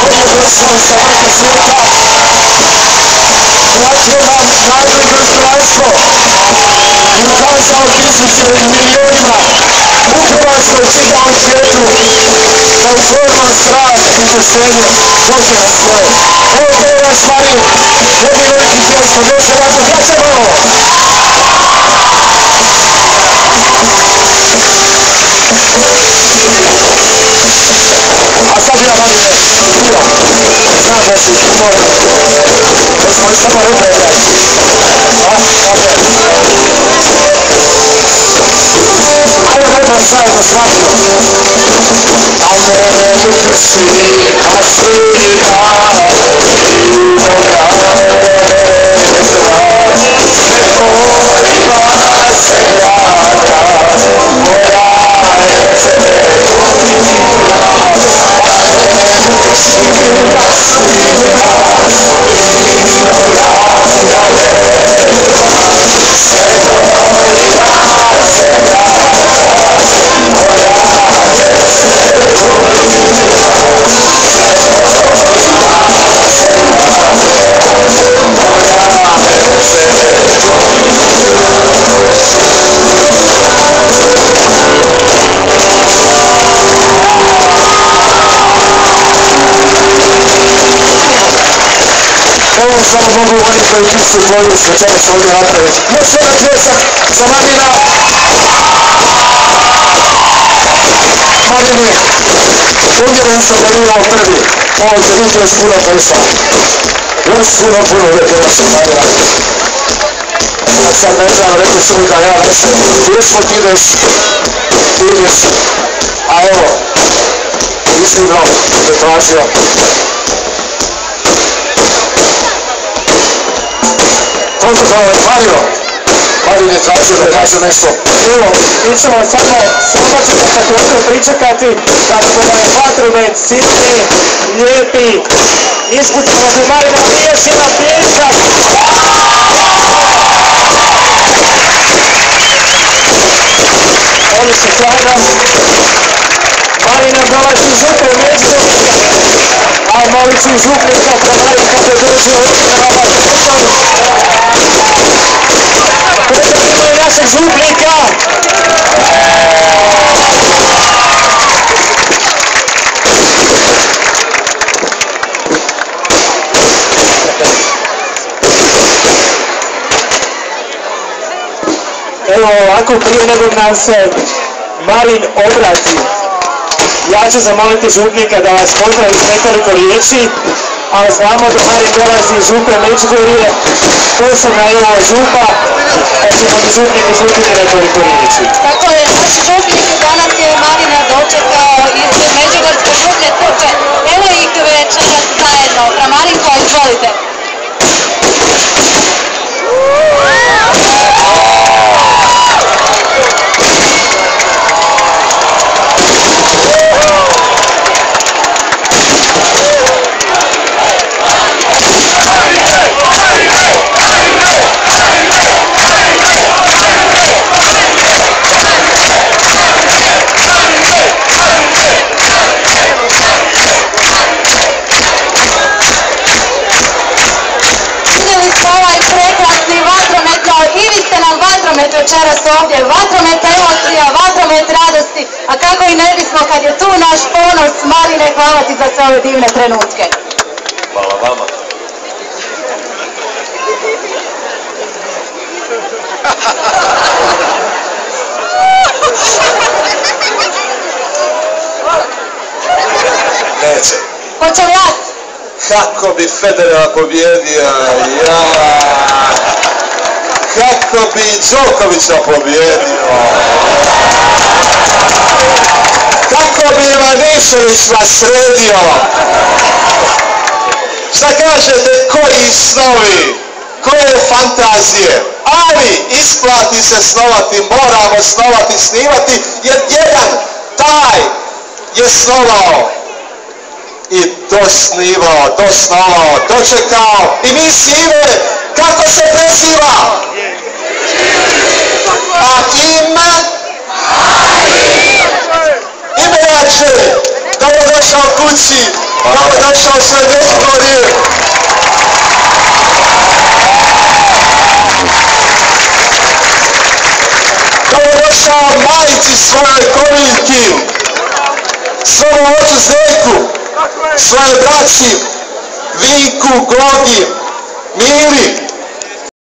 Odnosimo sa vrha svijeta. Vratio nam najbolje gospodarstvo i ukazao tisuće i milionima u Hrvatskoj i čitavom svijetu da uzorno strast i poštenje dođe na svoje. Evo to je naš Marin, jedni veliki pjesmo, još jedan pokazamo! A sad ja Marine, bio, znam da si humor, da smo li samo rupe igrati. Ajde vedno zajedno svađu. A mene ukrsi, a slika, i moja samo mogu oni koji su volili s večeras ovdje napraviti. Još jedan pljesak za Marina. Marini, uvjeren sam da nije ovo prvi. Ovo će biti još puno posla. Još puno uvjetljena sam Marina. A sad ne znam, rekli su mi da ja mislim, pjesmo ti ideš, a evo, iznimno je tražio. Marin je tražio da kaže nešto. Evo, mi ćemo samo ćemo također pričekati kako da je vatromet sitni, lijepi. Ispucamo bi Marina još jedan pljesak. Oni se hvala. Marina dolazi iz Župe mjesto, a malicu iz Župnika premarim kako je dođe ovdje na vama Župan. Predstavimo i našeg Župnika. Evo ovako prije nego nam se Marin obrati. Ja ću zamoliti župnika da vas pozdravi s nekoliko riječi, ali znamo da Marin dolazi iz Župe Međugorje, posebna je ova župa, pa ćemo mi župnik uputiti nekoliko riječi. Tako je, naš župnik danas je Marina dočekao iz Međugorske župne crkve. Evo ih večeras zajedno. Marinko, izvolite. Večeras ovdje vatromet emocija, vatromet radosti, a kako i ne bismo kad je tu naš ponos. Marine, hvala ti za sve ove divne trenutke. Hvala vama. Neće. Hoće li rat? Kako bi Federer pobjedio, kako bi Đokovića pobjedio, kako bi Ivanišević nasredio. Šta kažete, koji snovi, koje fantazije, ali isplati se snovati, moramo snovati, snimati, jer jedan taj je snovao i dosnivao, dosnovao, dočekao i mi sive, kako se preziva? A ime? Ime jače, dobrodošli. došao kući, dobrodošao svoj Međimurje. Dobrodošao majici svojoj Koviljki, svom ocu Zeku, svoje braći Vinku, Gogi, Miri,